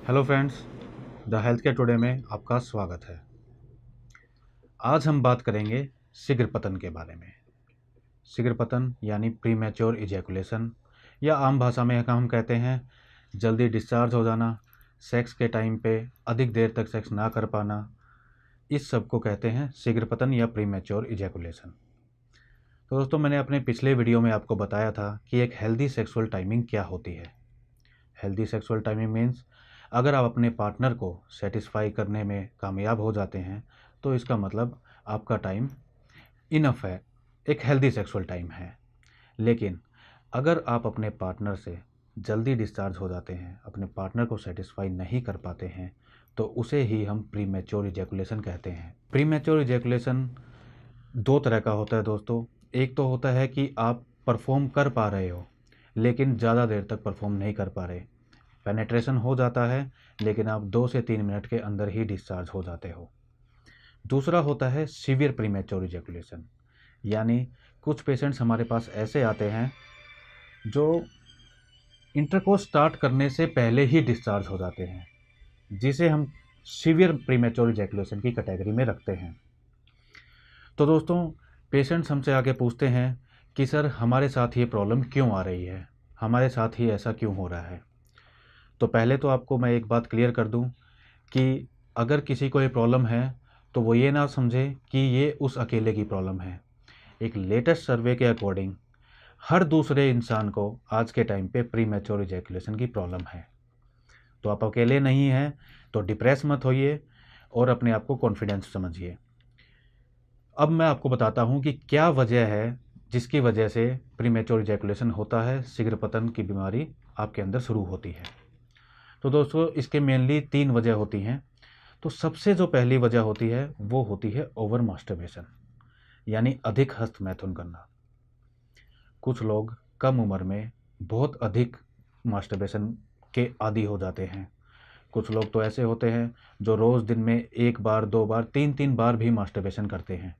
Hello friends, the health care today में आपका स्वागत है। आज हम बात करेंगे शीघ्र पतन के बारे में। शीघ्र पतन यानी प्रीमैच्योर इजैकुलेशन, या आम भाषा में हम कहते हैं जल्दी डिस्चार्ज हो जाना, सेक्स के टाइम पे अधिक देर तक सेक्स ना कर पाना, इस सब को कहते हैं शीघ्र पतन या प्रीमैच्योर इजैकुलेशन। तो दोस्तों, मैंने अपने पिछले वीडियो में आपको बताया था कि एक हेल्दी सेक्सुअल टाइमिंग क्या होती है। हेल्दी सेक्सुअल टाइमिंग मीन्स अगर आप अपने पार्टनर को सेटिस्फाई करने में कामयाब हो जाते हैं तो इसका मतलब आपका टाइम इनफ है, एक हेल्दी सेक्सुअल टाइम है। लेकिन अगर आप अपने पार्टनर से जल्दी डिस्चार्ज हो जाते हैं, अपने पार्टनर को सेटिस्फाई नहीं कर पाते हैं, तो उसे ही हम प्रीमैच्योर इजैकुलेशन कहते हैं। प्रीमैच्योर इजैकुलेशन दो तरह का होता है दोस्तों। एक तो होता है कि आप परफॉर्म कर पा रहे हो लेकिन ज़्यादा देर तक परफॉर्म नहीं कर पा रहे, पेनेट्रेशन हो जाता है लेकिन आप 2 से 3 मिनट के अंदर ही डिस्चार्ज हो जाते हो। दूसरा होता है सीवियर प्रीमैच्योर इजैकुलेशन, यानी कुछ पेशेंट्स हमारे पास ऐसे आते हैं जो इंटरकोर्स स्टार्ट करने से पहले ही डिस्चार्ज हो जाते हैं, जिसे हम सीवियर प्रीमैच्योर इजैकुलेशन की कैटेगरी में रखते हैं। तो दोस्तों, पेशेंट्स हमसे आके पूछते हैं कि सर हमारे साथ ये प्रॉब्लम क्यों आ रही है, हमारे साथ ही ऐसा क्यों हो रहा है। तो पहले तो आपको मैं एक बात क्लियर कर दूं कि अगर किसी को ये प्रॉब्लम है तो वो ये ना समझे कि ये उस अकेले की प्रॉब्लम है। एक लेटेस्ट सर्वे के अकॉर्डिंग हर दूसरे इंसान को आज के टाइम पे प्रीमैच्योर इजैकुलेशन की प्रॉब्लम है। तो आप अकेले नहीं हैं, तो डिप्रेस मत होइए और अपने आप को कॉन्फिडेंस समझिए। अब मैं आपको बताता हूँ कि क्या वजह है जिसकी वजह से प्रीमैच्योर इजैकुलेशन होता है, शीघ्र पतन की बीमारी आपके अंदर शुरू होती है। तो दोस्तों, इसके मेनली 3 वजह होती हैं। तो सबसे जो पहली वजह होती है वो होती है ओवर मास्टरबेशन, यानी अधिक हस्त मैथुन करना। कुछ लोग कम उम्र में बहुत अधिक मास्टरबेशन के आदी हो जाते हैं। कुछ लोग तो ऐसे होते हैं जो रोज़ दिन में 1 बार 2 बार 3-3 बार भी मास्टरबेशन करते हैं।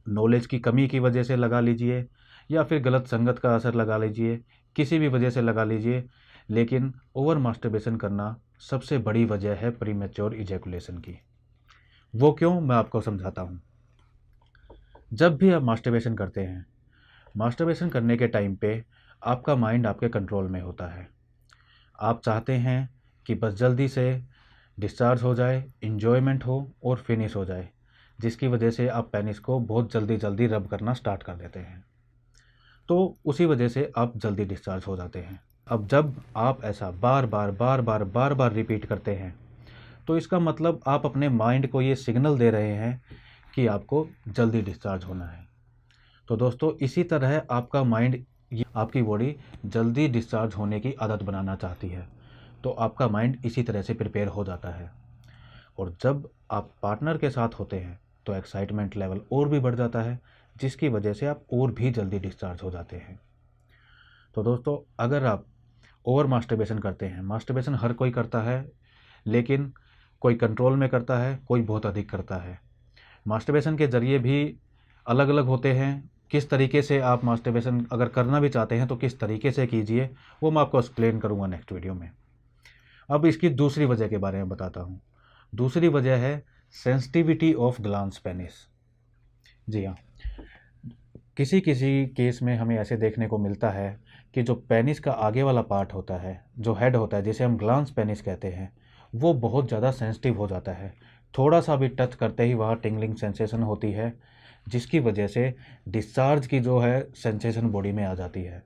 नॉलेज की कमी की वजह से लगा लीजिए, या फिर गलत संगत का असर लगा लीजिए, किसी भी वजह से लगा लीजिए, लेकिन ओवर मास्टरबेशन करना सबसे बड़ी वजह है प्रीमैच्योर इजैकुलेशन की। वो क्यों, मैं आपको समझाता हूँ। जब भी आप मास्टरबेशन करते हैं, मास्टरबेशन करने के टाइम पे आपका माइंड आपके कंट्रोल में होता है। आप चाहते हैं कि बस जल्दी से डिस्चार्ज हो जाए, इंजॉयमेंट हो और फिनिश हो जाए, जिसकी वजह से आप पेनिस को बहुत जल्दी जल्दी रब करना स्टार्ट कर देते हैं। तो उसी वजह से आप जल्दी डिस्चार्ज हो जाते हैं। अब जब आप ऐसा बार बार रिपीट करते हैं तो इसका मतलब आप अपने माइंड को ये सिग्नल दे रहे हैं कि आपको जल्दी डिस्चार्ज होना है। तो दोस्तों, इसी तरह आपका माइंड, आपकी बॉडी जल्दी डिस्चार्ज होने की आदत बनाना चाहती है, तो आपका माइंड इसी तरह से प्रिपेयर हो जाता है। और जब आप पार्टनर के साथ होते हैं तो एक्साइटमेंट लेवल और भी बढ़ जाता है, जिसकी वजह से आप और भी जल्दी डिस्चार्ज हो जाते हैं। तो दोस्तों, अगर आप ओवर मास्टरबेशन करते हैं, मास्टरबेशन हर कोई करता है, लेकिन कोई कंट्रोल में करता है, कोई बहुत अधिक करता है। मास्टरबेशन के ज़रिए भी अलग अलग होते हैं। किस तरीके से आप मास्टरबेशन अगर करना भी चाहते हैं तो किस तरीके से कीजिए, वो मैं आपको एक्सप्लेन करूँगा नेक्स्ट वीडियो में। अब इसकी दूसरी वजह के बारे में बताता हूँ। दूसरी वजह है सेंसिटिविटी ऑफ ग्लांस पेनिस। जी हाँ, किसी किसी केस में हमें ऐसे देखने को मिलता है कि जो पेनिस का आगे वाला पार्ट होता है, जो हेड होता है, जिसे हम ग्लांस पेनिस कहते हैं, वो बहुत ज़्यादा सेंसिटिव हो जाता है। थोड़ा सा भी टच करते ही वहाँ टिंगलिंग सेंसेशन होती है, जिसकी वजह से डिस्चार्ज की जो है सेंसेशन बॉडी में आ जाती है।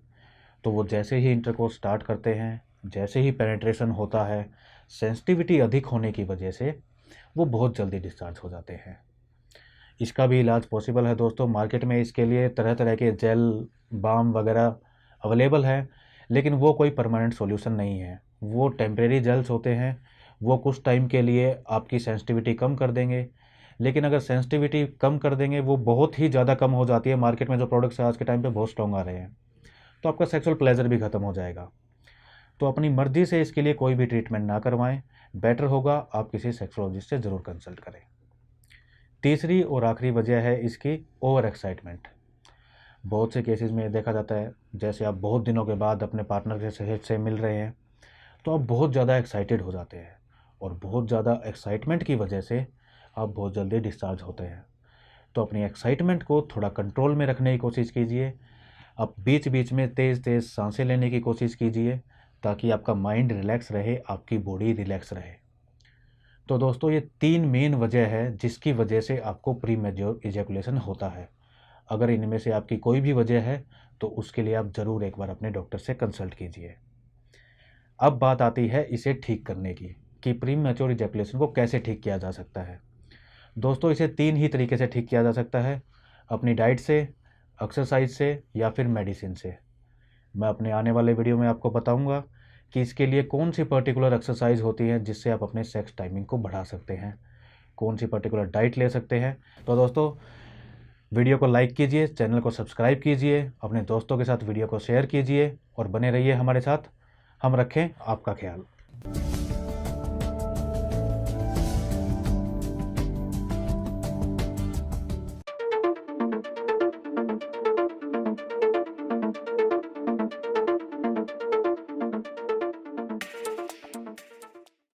तो वो जैसे ही इंटरकोर्स स्टार्ट करते हैं, जैसे ही पेनिट्रेशन होता है, सेंसिटिविटी अधिक होने की वजह से वो बहुत जल्दी डिस्चार्ज हो जाते हैं। इसका भी इलाज पॉसिबल है दोस्तों। मार्केट में इसके लिए तरह तरह के जेल, बाम वगैरह अवेलेबल है, लेकिन वो कोई परमानेंट सॉल्यूशन नहीं है। वो टेम्परेरी जेल्स होते हैं, वो कुछ टाइम के लिए आपकी सेंसिटिविटी कम कर देंगे, लेकिन अगर सेंसिटिविटी कम कर देंगे, वो बहुत ही ज़्यादा कम हो जाती है। मार्केट में जो प्रोडक्ट्स आज के टाइम पे बहुत स्ट्रॉन्ग आ रहे हैं, तो आपका सेक्सुअल प्लेजर भी ख़त्म हो जाएगा। तो अपनी मर्ज़ी से इसके लिए कोई भी ट्रीटमेंट ना करवाएं। बेटर होगा आप किसी सेक्सोलॉजिस्ट से ज़रूर कंसल्ट करें। तीसरी और आखिरी वजह है इसकी ओवर एक्साइटमेंट। बहुत से केसेस में देखा जाता है, जैसे आप बहुत दिनों के बाद अपने पार्टनर के से मिल रहे हैं, तो आप बहुत ज़्यादा एक्साइटेड हो जाते हैं और बहुत ज़्यादा एक्साइटमेंट की वजह से आप बहुत जल्दी डिस्चार्ज होते हैं। तो अपनी एक्साइटमेंट को थोड़ा कंट्रोल में रखने की कोशिश कीजिए। आप बीच बीच में तेज़ तेज़ सांसें लेने की कोशिश कीजिए ताकि आपका माइंड रिलैक्स रहे, आपकी बॉडी रिलैक्स रहे। तो दोस्तों, ये 3 मेन वजह है जिसकी वजह से आपको प्री मैच्योर इजैकुलेशन होता है। अगर इनमें से आपकी कोई भी वजह है तो उसके लिए आप ज़रूर एक बार अपने डॉक्टर से कंसल्ट कीजिए। अब बात आती है इसे ठीक करने की कि प्री मैच्योर इजैकुलेशन को कैसे ठीक किया जा सकता है। दोस्तों, इसे 3 ही तरीके से ठीक किया जा सकता है, अपनी डाइट से, एक्सरसाइज से या फिर मेडिसिन से। मैं अपने आने वाले वीडियो में आपको बताऊंगा कि इसके लिए कौन सी पर्टिकुलर एक्सरसाइज होती है जिससे आप अपने सेक्स टाइमिंग को बढ़ा सकते हैं, कौन सी पर्टिकुलर डाइट ले सकते हैं। तो दोस्तों, वीडियो को लाइक कीजिए, चैनल को सब्सक्राइब कीजिए, अपने दोस्तों के साथ वीडियो को शेयर कीजिए और बने रहिए हमारे साथ। हम रखें आपका ख्याल।